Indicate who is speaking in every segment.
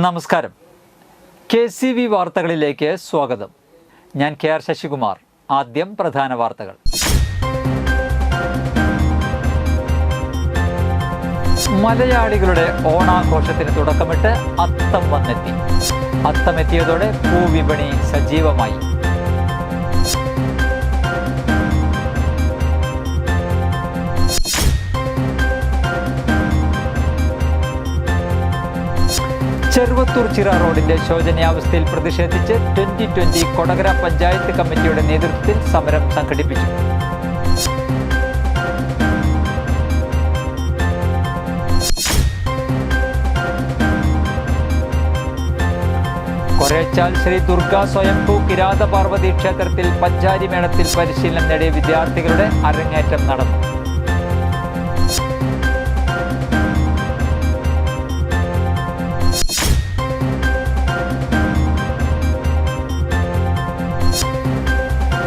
Speaker 1: നമസ്കാരം. KCV വാർത്തകളിലേക്ക് സ്വാഗതം. ഞാൻ KR ശശികുമാർ. ആദ്യം പ്രധാന വാർത്തകൾ. മലയാളികളുടെ ഓണാഘോഷത്തിന് തുടക്കമിട്ട് അത്തം വന്നെത്തി. അത്തമെത്തിയതോടെ പൂവിപണി സജീവമായി. ചെറുവത്തൂർ ചിറ റോഡിന്റെ ശോചനീയാവസ്ഥയിൽ പ്രതിഷേധിച്ച് 2020 കൊടകര പഞ്ചായത്ത് കമ്മിറ്റിയുടെ നേതൃത്വത്തിൽ സമരം സംഘടിപ്പിച്ചു. കൊരേച്ചാൽ ശ്രീ ദുർഗാ സ്വയംഭൂ കിരാത പാർവതി ക്ഷേത്രത്തിൽ പഞ്ചാരി മേളത്തിൽ പരിശീലനം നേടിയ വിദ്യാർത്ഥികളുടെ അരങ്ങേറ്റം നടന്നു.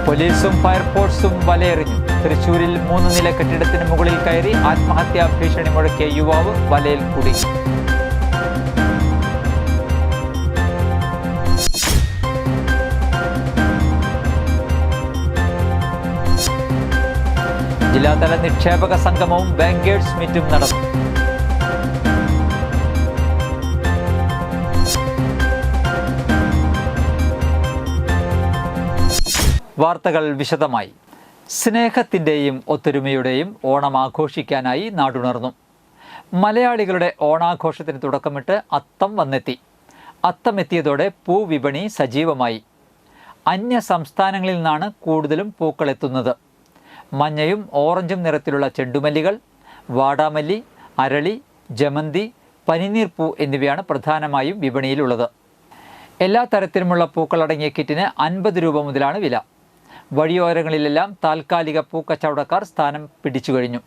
Speaker 1: പോലീസും ഫയർഫോഴ്സും വലയെറിഞ്ഞു. തൃശൂരിൽ 3 നില കെട്ടിടത്തിന് മുകളിൽ കയറി ആത്മഹത്യാ ഭീഷണി മുഴക്കിയ യുവാവ് വലയിൽ കുടുങ്ങി. ജില്ലാതല നിക്ഷേപക സംഗമവും ബാങ്കേഴ്സ് മീറ്റും നടന്നു. വാർത്തകൾ വിശദമായി. സ്നേഹത്തിൻ്റെയും ഒത്തൊരുമയുടെയും ഓണം ആഘോഷിക്കാനായി നാടുണർന്നു. മലയാളികളുടെ ഓണാഘോഷത്തിന് തുടക്കമിട്ട് അത്തം വന്നെത്തി. അത്തമെത്തിയതോടെ പൂവിപണി സജീവമായി. അന്യ സംസ്ഥാനങ്ങളിൽ നിന്നാണ് കൂടുതലും പൂക്കളെത്തുന്നത്. മഞ്ഞയും ഓറഞ്ചും നിറത്തിലുള്ള ചെണ്ടുമല്ലികൾ, വാടാമല്ലി, അരളി, ജമന്തി, പനിനീർപ്പൂ എന്നിവയാണ് പ്രധാനമായും വിപണിയിലുള്ളത്. എല്ലാ തരത്തിലുമുള്ള പൂക്കളടങ്ങിയ കിറ്റിന് 50 രൂപ മുതലാണ് വില. വഴിയോരങ്ങളിലെല്ലാം താൽക്കാലിക പൂക്കച്ചവടക്കാർ സ്ഥാനം പിടിച്ചു കഴിഞ്ഞു.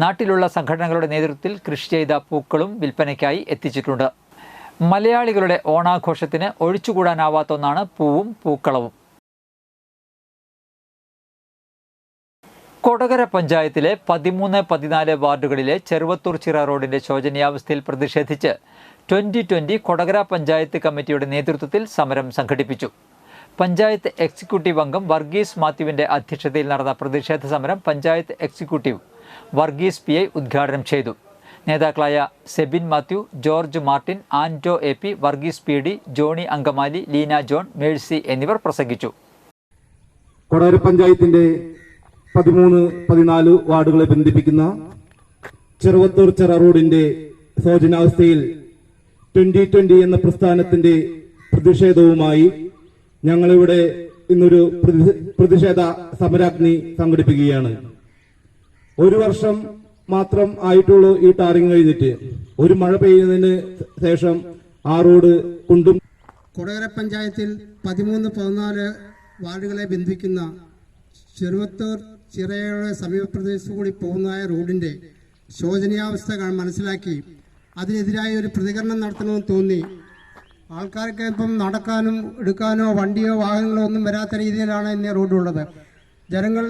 Speaker 1: നാട്ടിലുള്ള സംഘടനകളുടെ നേതൃത്വത്തിൽ കൃഷി ചെയ്ത പൂക്കളും വിൽപ്പനയ്ക്കായി എത്തിച്ചിട്ടുണ്ട്. മലയാളികളുടെ ഓണാഘോഷത്തിന് ഒഴിച്ചുകൂടാനാവാത്ത ഒന്നാണ് പൂവും പൂക്കളവും. കൊടകര പഞ്ചായത്തിലെ 13, 14 വാർഡുകളിലെ ചെറുവത്തൂർ ചിറ റോഡിന്റെ ശോചനീയാവസ്ഥയിൽ പ്രതിഷേധിച്ച് 2020 കൊടകര പഞ്ചായത്ത് കമ്മിറ്റിയുടെ നേതൃത്വത്തിൽ സമരം സംഘടിപ്പിച്ചു. പഞ്ചായത്ത് എക്സിക്യൂട്ടീവ് അംഗം വർഗീസ് മാത്യുവിൻ്റെ അധ്യക്ഷതയിൽ നടന്ന പ്രതിഷേധ സമരം പഞ്ചായത്ത് എക്സിക്യൂട്ടീവ് വർഗീസ് PI ഉദ്ഘാടനം ചെയ്തു. നേതാക്കളായ സെബിൻ മാത്യു, ജോർജ് മാർട്ടിൻ, ആൻറ്റോ AP, വർഗീസ് PD, ജോണി അങ്കമാലി, ലീന ജോൺ, മേഴ്സി എന്നിവർ പ്രസംഗിച്ചു.
Speaker 2: കൊടകര പഞ്ചായത്തിന്റെ 13, 14 വാർഡുകളെ ബന്ധിപ്പിക്കുന്ന ചെറുവത്തൂർ ചിറ റോഡിന്റെ ശോചനാവസ്ഥയിൽ 2020 എന്ന പ്രസ്ഥാനത്തിന്റെ പ്രതിഷേധവുമായി ഞങ്ങളിവിടെ ഇന്നൊരു പ്രതിഷേധ സമരാഗ്നി സംഘടിപ്പിക്കുകയാണ്. 1 വർഷം മാത്രം ആയിട്ടുള്ളൂ ഈ ടാറിങ് കഴിഞ്ഞിട്ട്. ഒരു മഴ പെയ്യുന്നതിന് ശേഷം ആ റോഡ് കുണ്ടും.
Speaker 3: കൊടകര പഞ്ചായത്തിൽ 13, 14 വാർഡുകളെ ബന്ധിക്കുന്ന ചെറുവത്തൂർ ചിറയുടെ സമീപപ്രദേശത്തു കൂടി പോകുന്ന റോഡിന്റെ ശോചനീയാവസ്ഥ മനസ്സിലാക്കി അതിനെതിരായി ഒരു പ്രതികരണം നടത്തണമെന്ന് തോന്നി. ആൾക്കാർക്ക് ഇപ്പം നടക്കാനും എടുക്കാനോ വണ്ടിയോ വാഹനങ്ങളോ ഒന്നും വരാത്ത രീതിയിലാണ് ഇന്ന് റോഡുള്ളത്. ജനങ്ങൾ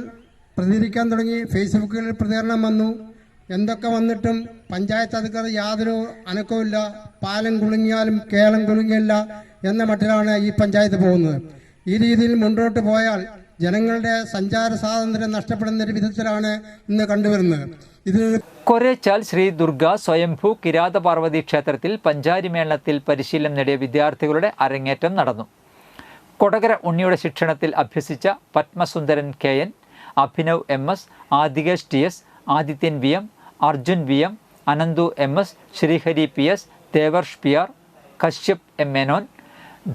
Speaker 3: പ്രതികരിക്കാൻ തുടങ്ങി. ഫേസ്ബുക്കിൽ പ്രതികരണം വന്നു. എന്തൊക്കെ വന്നിട്ടും പഞ്ചായത്ത് അധികൃതർ യാതൊരു അനക്കവുമില്ല. പാലം കുലുങ്ങിയാലും കേളം കുലുങ്ങില്ല എന്ന മട്ടിലാണ് ഈ പഞ്ചായത്ത് പോകുന്നത്. ഈ രീതിയിൽ മുന്നോട്ട് പോയാൽ ജനങ്ങളുടെ സഞ്ചാര സ്വാതന്ത്ര്യം നഷ്ടപ്പെടുന്ന ഒരു വിധത്തിലാണ് ഇന്ന് കണ്ടുവരുന്നത്.
Speaker 1: കൊരേച്ചാൽ ശ്രീ ദുർഗാ സ്വയംഭൂ കിരാത പാർവതി ക്ഷേത്രത്തിൽ പഞ്ചാരി മേളത്തിൽ പരിശീലനം നേടിയ വിദ്യാർത്ഥികളുടെ അരങ്ങേറ്റം നടന്നു. കൊടകര ഉണ്ണിയുടെ ശിക്ഷണത്തിൽ അഭ്യസിച്ച പത്മസുന്ദരൻ KN, Abhinav MS, Adikesh TS, Adithyan VM, Arjun VM, Ananthu MS, Sreehari PS, Devarsh PR, Kashyap M Menon,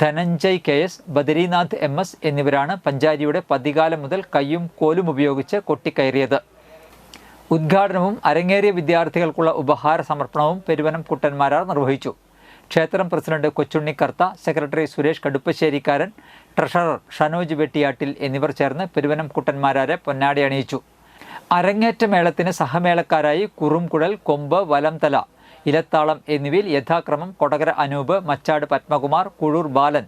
Speaker 1: Dhananjay KS, Badrinath MS എന്നിവരാണ് പഞ്ചാരിയുടെ പതികാലം മുതൽ കയ്യും കോലും ഉപയോഗിച്ച് കൊട്ടിക്കയറിയത്. ഉദ്ഘാടനവും അരങ്ങേറിയ വിദ്യാർത്ഥികൾക്കുള്ള ഉപഹാര സമർപ്പണവും പെരുവനം കുട്ടന്മാരാർ നിർവഹിച്ചു. ക്ഷേത്രം president Kochunnikartha, secretary Suresh Kaduppasserikkaran, treasurer Shanoj Vettiyattil എന്നിവർ ചേർന്ന് പെരുവനം കുട്ടന്മാരാരെ പൊന്നാടി അണിയിച്ചു. അരങ്ങേറ്റ മേളത്തിന് സഹമേളക്കാരായി കുറുംകുഴൽ, കൊമ്പ്, വലംതല, ഇലത്താളം എന്നിവയിൽ യഥാക്രമം കൊടകര അനൂപ്, മച്ചാട് പത്മകുമാർ, കുഴൂർ ബാലൻ,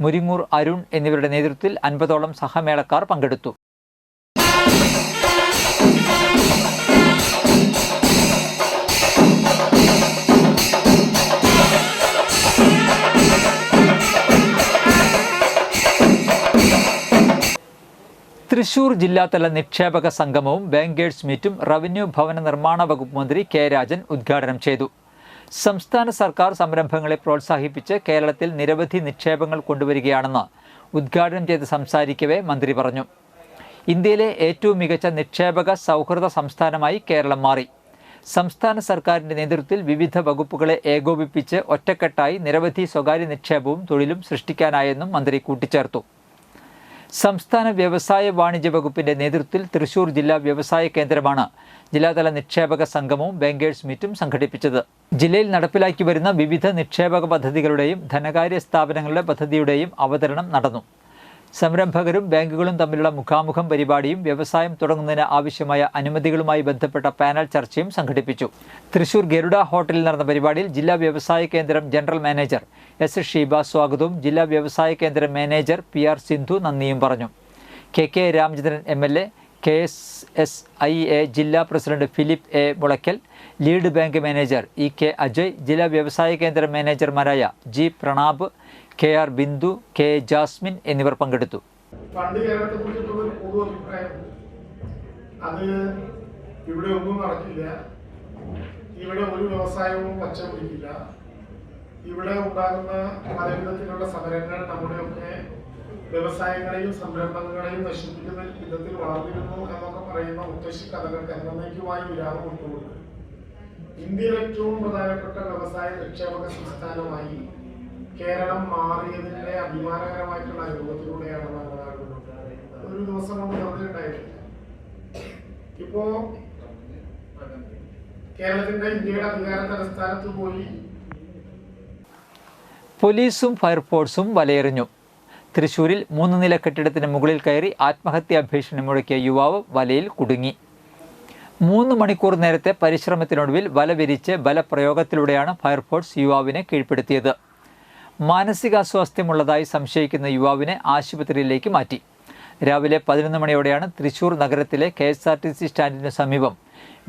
Speaker 1: മുരിങ്ങൂർ അരുൺ എന്നിവരുടെ നേതൃത്വത്തിൽ 50ഓളം സഹമേളക്കാർ പങ്കെടുത്തു. തൃശൂർ ജില്ലാതല നിക്ഷേപക സംഗമവും ബാങ്കേഴ്സ് മീറ്റും റവന്യൂ ഭവന നിർമ്മാണ വകുപ്പ് മന്ത്രി കെ രാജൻ ഉദ്ഘാടനം ചെയ്തു. സംസ്ഥാന സർക്കാർ സംരംഭങ്ങളെ പ്രോത്സാഹിപ്പിച്ച് കേരളത്തിൽ നിരവധി നിക്ഷേപങ്ങൾ കൊണ്ടുവരികയാണെന്ന് ഉദ്ഘാടനം ചെയ്ത് സംസാരിക്കവേ മന്ത്രി പറഞ്ഞു. ഇന്ത്യയിലെ ഏറ്റവും മികച്ച നിക്ഷേപക സൗഹൃദ സംസ്ഥാനമായി കേരളം മാറി. സംസ്ഥാന സർക്കാരിൻ്റെ നേതൃത്വത്തിൽ വിവിധ വകുപ്പുകളെ ഏകോപിപ്പിച്ച് ഒറ്റക്കെട്ടായി നിരവധി സ്വകാര്യ നിക്ഷേപവും തൊഴിലും സൃഷ്ടിക്കാനായെന്നും മന്ത്രി കൂട്ടിച്ചേർത്തു. സംസ്ഥാന വ്യവസായ വാണിജ്യ വകുപ്പിൻ്റെ നേതൃത്വത്തിൽ തൃശൂർ ജില്ലാ വ്യവസായ കേന്ദ്രമാണ് ജില്ലാതല നിക്ഷേപക സംഗമവും ബാങ്കേഴ്സ് മീറ്റും സംഘടിപ്പിച്ചത്. ജില്ലയിൽ നടപ്പിലാക്കി വരുന്ന വിവിധ നിക്ഷേപക പദ്ധതികളുടെയും ധനകാര്യ സ്ഥാപനങ്ങളുടെ പദ്ധതിയുടെയും അവതരണം നടന്നു. സംരംഭകരും ബാങ്കുകളും തമ്മിലുള്ള മുഖാമുഖം പരിപാടിയും വ്യവസായം തുടങ്ങുന്നതിന് ആവശ്യമായ അനുമതികളുമായി ബന്ധപ്പെട്ട പാനൽ ചർച്ചയും സംഘടിപ്പിച്ചു. തൃശൂർ ഗരുഡ ഹോട്ടലിൽ നടന്ന പരിപാടിയിൽ ജില്ലാ വ്യവസായ കേന്ദ്രം ജനറൽ മാനേജർ എസ് ഷീബ സ്വാഗതവും ജില്ലാ വ്യവസായ കേന്ദ്രം മാനേജർ PR സിന്ധു നന്ദിയും പറഞ്ഞു. KK രാമചന്ദ്രൻ MLA, KSSIA ജില്ലാ president Philip A Mulakkal, lead bank manager EK Ajay, ജില്ലാ വ്യവസായ കേന്ദ്രം മാനേജർമാരായ G Pranab, KR Bindu, K Jasmine എന്നിവർ പങ്കെടുത്തു.
Speaker 4: പണ്ട് കേരളത്തെക്കുറിച്ചിട്ടുള്ള ഒരു പൊതു അഭിപ്രായം അത് ഇവിടെ ഒന്നും നടക്കില്ല, ഇവിടെ ഒരു വ്യവസായവും പച്ച പിടിക്കില്ല, ഇവിടെ ഉണ്ടാകുന്ന പലവിധത്തിലുള്ള സമരങ്ങൾ നമ്മുടെയൊക്കെ വ്യവസായങ്ങളെയും സംരംഭങ്ങളെയും നശിപ്പിക്കുന്ന വിധത്തിൽ വളർന്നിരുന്നു എന്നൊക്കെ പറയുന്ന മുത്തശ്ശി കഥകൾക്ക് എന്നേക്കുമായി വിരാമം കൊടുത്തുകൊണ്ട് ഇന്ത്യയിലെ ഏറ്റവും പ്രധാനപ്പെട്ട വ്യവസായ നിക്ഷേപക സംസ്ഥാനമായി കേരളം മാറിയതിന്റെ അഭിമാനകരമായിട്ടുള്ള അനുഭവത്തിലൂടെയാണ് നമ്മൾ ഒരു ദിവസം കൊണ്ട് നടന്നിട്ടുണ്ടായിരുന്നത്. ഇപ്പോ കേരളത്തിന്റെ ഇന്ത്യയുടെ അധികാര തലസ്ഥാനത്ത് പോയി
Speaker 1: പോലീസും ഫയർഫോഴ്സും വലയെറിഞ്ഞു. തൃശൂരിൽ 3 നില കെട്ടിടത്തിന് മുകളിൽ കയറി ആത്മഹത്യാ ഭീഷണി മുഴക്കിയ യുവാവ് വലയിൽ കുടുങ്ങി. 3 മണിക്കൂർ നേരത്തെ പരിശ്രമത്തിനൊടുവിൽ വല വിരിച്ച് ബലപ്രയോഗത്തിലൂടെയാണ് ഫയർഫോഴ്സ് യുവാവിനെ കീഴ്പ്പെടുത്തിയത്. മാനസികാസ്വാസ്ഥ്യമുള്ളതായി സംശയിക്കുന്ന യുവാവിനെ ആശുപത്രിയിലേക്ക് മാറ്റി. രാവിലെ 11 മണിയോടെയാണ് തൃശൂർ നഗരത്തിലെ KSRTC സ്റ്റാൻഡിന് സമീപം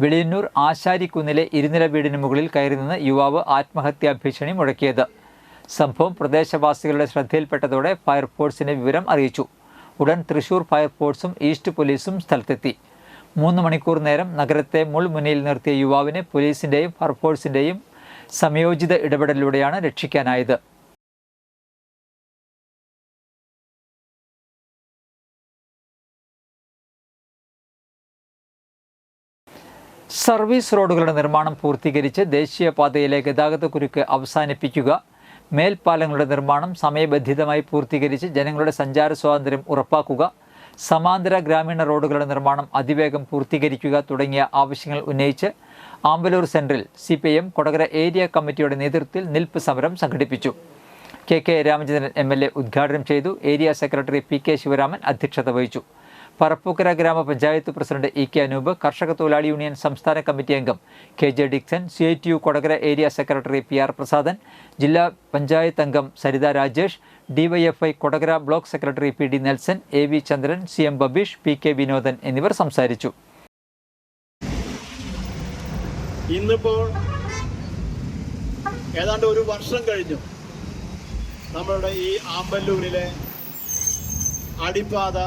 Speaker 1: വെളിയന്നൂർ ആശാരിക്കുന്നിലെ 2 നില വീടിന് മുകളിൽ കയറി നിന്ന് യുവാവ് ആത്മഹത്യാ ഭീഷണി മുഴക്കിയത്. സംഭവം പ്രദേശവാസികളുടെ ശ്രദ്ധയിൽപ്പെട്ടതോടെ ഫയർഫോഴ്സിനെ വിവരം അറിയിച്ചു. ഉടൻ തൃശൂർ ഫയർഫോഴ്സും ഈസ്റ്റ് പോലീസും സ്ഥലത്തെത്തി. 3 മണിക്കൂർ നേരം നഗരത്തെ മുൾമുനയിൽ നിർത്തിയ യുവാവിനെ പോലീസിൻ്റെയും ഫയർഫോഴ്സിൻ്റെയും സംയോജിത ഇടപെടലിലൂടെയാണ് രക്ഷിക്കാനായത്. സർവീസ് റോഡുകളുടെ നിർമ്മാണം പൂർത്തീകരിച്ച് ദേശീയപാതയിലെ ഗതാഗതക്കുരുക്ക് അവസാനിപ്പിക്കുക, മേൽപ്പാലങ്ങളുടെ നിർമ്മാണം സമയബന്ധിതമായി പൂർത്തീകരിച്ച് ജനങ്ങളുടെ സഞ്ചാര സ്വാതന്ത്ര്യം ഉറപ്പാക്കുക, സമാന്തര ഗ്രാമീണ റോഡുകളുടെ നിർമ്മാണം അതിവേഗം പൂർത്തീകരിക്കുക തുടങ്ങിയ ആവശ്യങ്ങൾ ഉന്നയിച്ച് Amballur central CPIM Kodakara area കമ്മിറ്റിയുടെ നേതൃത്വത്തിൽ നിൽപ്പ് സമരം സംഘടിപ്പിച്ചു. KK രാമചന്ദ്രൻ MLA ഉദ്ഘാടനം ചെയ്തു. ഏരിയ സെക്രട്ടറി PK ശിവരാമൻ അധ്യക്ഷത വഹിച്ചു. പറപ്പൂക്കര ഗ്രാമപഞ്ചായത്ത് പ്രസിഡന്റ് EK അനൂപ്, കർഷക തൊഴിലാളി യൂണിയൻ സംസ്ഥാന കമ്മിറ്റി അംഗം KJ Dixon, CITU Kodakara area secretary PR Prasadan, ജില്ലാ പഞ്ചായത്ത് അംഗം Saritha Rajesh, DYFI Kodakara block secretary PD Nelson, AV ചന്ദ്രൻ, CM ബബീഷ്, PK വിനോദൻ എന്നിവർ സംസാരിച്ചു.
Speaker 5: ഇന്നിപ്പോൾ ഏതാണ്ട് ഒരു വർഷം കഴിഞ്ഞു നമ്മളുടെ ഈ ആമ്പല്ലൂരിലെ അടിപ്പാത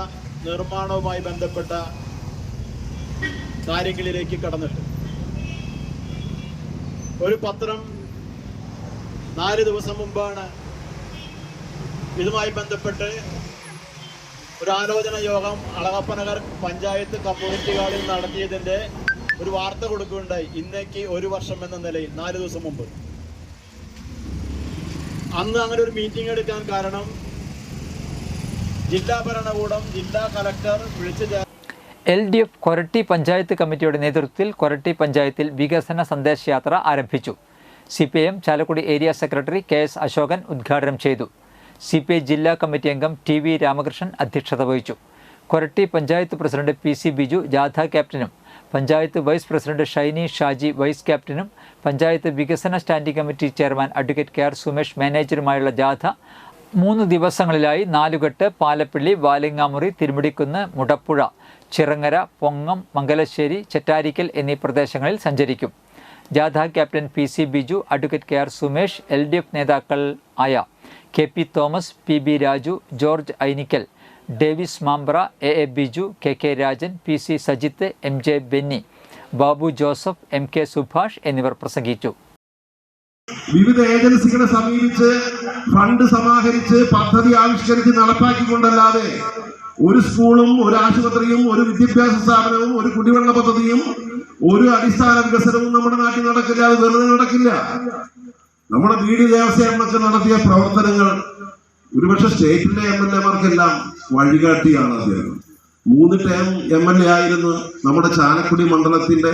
Speaker 5: നിർമ്മാണവുമായി ബന്ധപ്പെട്ട കാര്യങ്ങളിലേക്ക് കടന്നിട്ട്. ഒരു പത്രം 4 ദിവസം മുമ്പാണ് ഇതുമായി ബന്ധപ്പെട്ട് ഒരു ആലോചന യോഗം അളഗപ്പനഗർ പഞ്ചായത്ത് കമ്മ്യൂണിറ്റി ഹാളിൽ നടത്തിയതിൻ്റെ ഒരു വാർത്ത കൊടുക്കുകയുണ്ടായി. ഇന്നേക്ക് 1 വർഷം എന്ന നിലയിൽ 4 ദിവസം മുമ്പ്. അന്ന് അങ്ങനെ ഒരു മീറ്റിംഗ് എടുക്കാൻ കാരണം ജില്ലാ ഭരണകൂടം, ജില്ലാ കളക്ടർ വിളിച്ചു
Speaker 1: LDF കൊരട്ടി പഞ്ചായത്ത് കമ്മിറ്റിയുടെ നേതൃത്വത്തിൽ കൊരട്ടി പഞ്ചായത്തിൽ വികസന സന്ദേശയാത്ര ആരംഭിച്ചു. CPIM Chalakudy area secretary KS Ashokan ഉദ്ഘാടനം ചെയ്തു. CPI ജില്ലാ കമ്മിറ്റി അംഗം TV രാമകൃഷ്ണൻ അധ്യക്ഷത വഹിച്ചു. കൊരട്ടി പഞ്ചായത്ത് പ്രസിഡന്റ് PC ബിജു ജാഥ ക്യാപ്റ്റനും panchayat vice president Shiny Shaji vice ക്യാപ്റ്റനും പഞ്ചായത്ത് വികസന standing committee chairman advocate KR Sumesh മാനേജറുമായുള്ള ജാഥ 3 ദിവസങ്ങളിലായി നാലുകെട്ട്, പാലപ്പിള്ളി, വാലിങ്ങാമുറി, തിരുമുടിക്കുന്ന്, മുടപ്പുഴ, ചിറങ്ങര, പൊങ്ങം, മംഗലശ്ശേരി, ചെറ്റാരിക്കൽ എന്നീ പ്രദേശങ്ങളിൽ സഞ്ചരിക്കും. ജാഥ captain PC Biju, advocate KR Sumesh, LDF നേതാക്കൾ ആയ KP Thomas, PB Raju, George Ainickal, Davis Mambra, A Biju, K Rajan, PC Sajith, MJ Benny, Babu Joseph, MK Subhash എന്നിവർ പ്രസംഗിച്ചു.
Speaker 6: വിവിധ ഏജൻസികളെ സമീപിച്ച് ഫണ്ട് സമാഹരിച്ച് പദ്ധതി ആവിഷ്കരിച്ച് നടപ്പാക്കിക്കൊണ്ടല്ലാതെ ഒരു സ്കൂളും ഒരു ആശുപത്രിയും ഒരു വിദ്യാഭ്യാസ സ്ഥാപനവും ഒരു കുടിവെള്ള പദ്ധതിയും ഒരു അടിസ്ഥാന വികസനവും നമ്മുടെ നാട്ടിൽ നടക്കില്ല. അത് വെറുതെ നടക്കില്ല. നമ്മുടെ വീട് ദേവസ്വമൊക്കെ നടത്തിയ പ്രവർത്തനങ്ങൾ ഒരുപക്ഷെ സ്റ്റേറ്റിലെ MLA-മാർക്കെല്ലാം വഴികാട്ടിയാണ് അദ്ദേഹം. 3 ടേം MLA ആയിരുന്നു. നമ്മുടെ ചാലക്കുടി മണ്ഡലത്തിന്റെ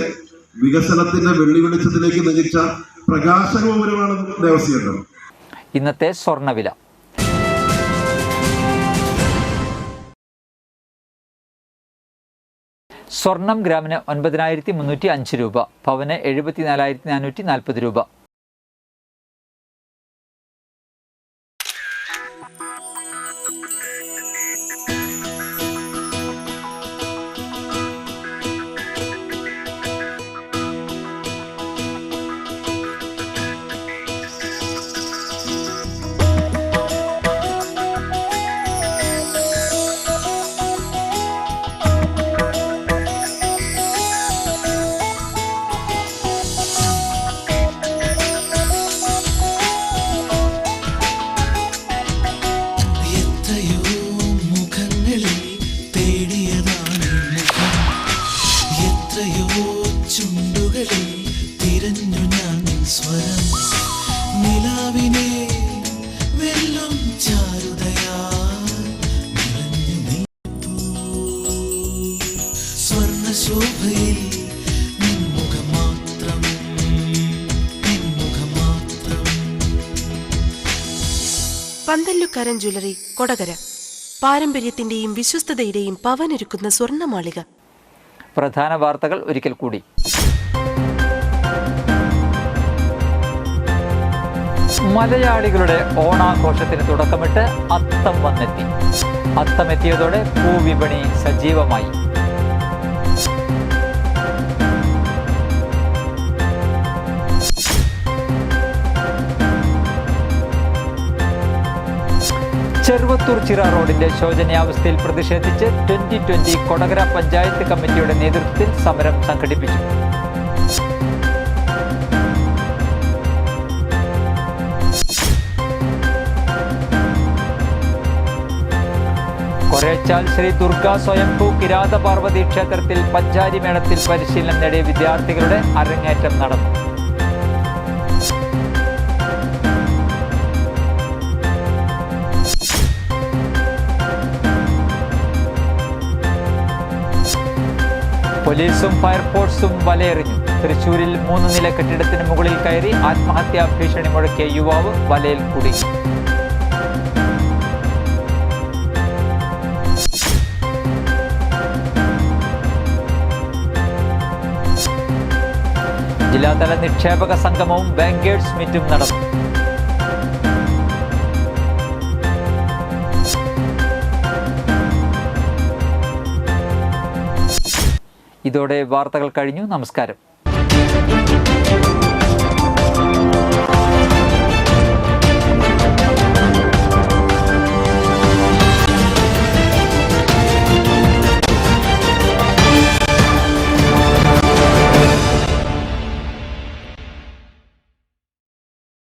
Speaker 6: വികസനത്തിന്റെ വെള്ളി വെളിച്ചത്തിലേക്ക് നയിച്ച പ്രകാശകോപുരമാണ് ദേവസ്വം.
Speaker 1: ഇന്നത്തെ സ്വർണ്ണവില. സ്വർണം ഗ്രാമിന് 9305 രൂപ, പവന് 74,440 രൂപ.
Speaker 7: പന്തല്ലുക്കാരൻ ജ്വല്ലറി, കൊടകര. പാരമ്പര്യത്തിന്റെയും വിശ്വസ്തതയുടെയും പവനൊരുക്കുന്ന സ്വർണ്ണമാളിക.
Speaker 1: പ്രധാന വാർത്തകൾ ഒരിക്കൽ കൂടി. മലയാളികളുടെ ഓണാഘോഷത്തിന് തുടക്കമിട്ട് അത്തം വന്നെത്തി. അത്തമെത്തിയതോടെ പൂവിപണി സജീവമായി. ചെറുവത്തൂർ ചിറ റോഡിന്റെ ശോചനീയാവസ്ഥയിൽ പ്രതിഷേധിച്ച് 2020 കൊടകര പഞ്ചായത്ത് കമ്മിറ്റിയുടെ നേതൃത്വത്തിൽ സമരം സംഘടിപ്പിച്ചു. കൊരേച്ചാൽ ശ്രീ ദുർഗാ സ്വയംഭൂ കിരാത പാർവതി ക്ഷേത്രത്തിൽ പഞ്ചാരി മേളത്തിൽ പരിശീലനം നേടിയ വിദ്യാർത്ഥികളുടെ അരങ്ങേറ്റം നടന്നു. പോലീസും ഫയർഫോഴ്സും വലയെറിഞ്ഞു. തൃശൂരിൽ 3 നില കെട്ടിടത്തിന് മുകളിൽ കയറി ആത്മഹത്യാ ഭീഷണി മുഴക്കിയ യുവാവ് വലയിൽ കുടുങ്ങി. ജില്ലാതല നിക്ഷേപക സംഗമവും ബാങ്കേഴ്സ് മീറ്റും നടന്നു. ഇതോടെ വാർത്തകൾ കഴിഞ്ഞു. നമസ്കാരം.